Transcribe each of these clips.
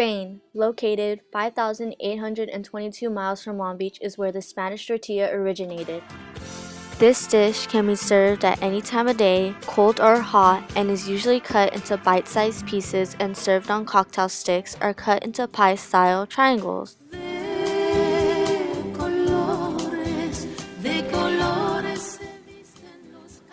Spain, located 5,822 miles from Long Beach, is where the Spanish tortilla originated. This dish can be served at any time of day, cold or hot, and is usually cut into bite-sized pieces and served on cocktail sticks or cut into pie-style triangles.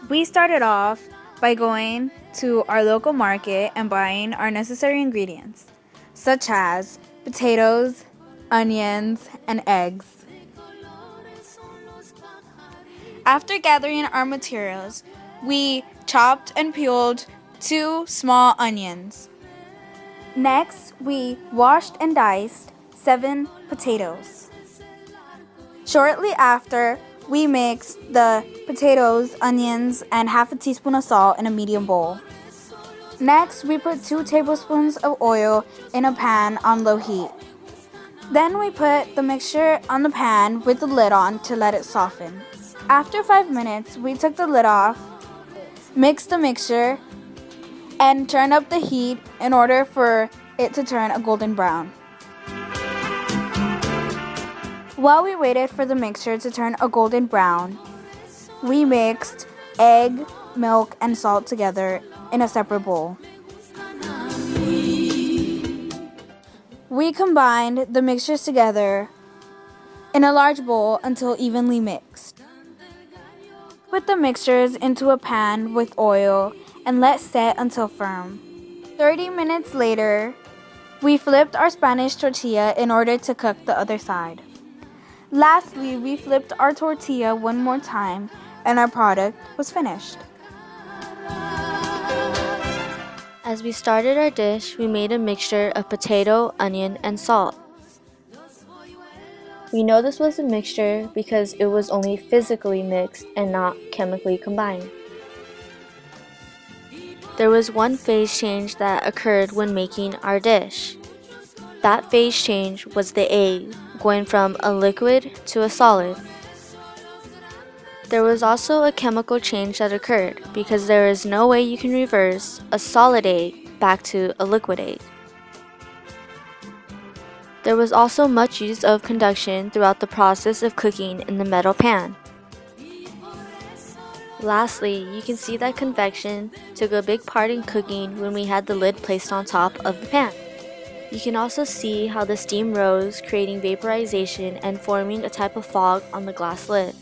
We started off by going to our local market and buying our necessary ingredients, such as potatoes, onions, and eggs. After gathering our materials, we chopped and peeled 2 small onions. Next, we washed and diced 7 potatoes. Shortly after, we mixed the potatoes, onions, and half a teaspoon of salt in a medium bowl. Next, we put 2 tablespoons of oil in a pan on low heat. Then we put the mixture on the pan with the lid on to let it soften. After 5 minutes, we took the lid off, mixed the mixture, and turned up the heat in order for it to turn a golden brown. While we waited for the mixture to turn a golden brown, we mixed egg, milk, and salt together in a separate bowl. We combined the mixtures together in a large bowl until evenly mixed. Put the mixtures into a pan with oil and let set until firm. 30 minutes later, we flipped our Spanish tortilla in order to cook the other side. Lastly, we flipped our tortilla one more time and our product was finished. As we started our dish, we made a mixture of potato, onion, and salt. We know this was a mixture because it was only physically mixed and not chemically combined. There was one phase change that occurred when making our dish. That phase change was the egg, going from a liquid to a solid. There was also a chemical change that occurred because there is no way you can reverse a solid egg back to a liquid egg. There was also much use of conduction throughout the process of cooking in the metal pan. Lastly, you can see that convection took a big part in cooking when we had the lid placed on top of the pan. You can also see how the steam rose, creating vaporization and forming a type of fog on the glass lid.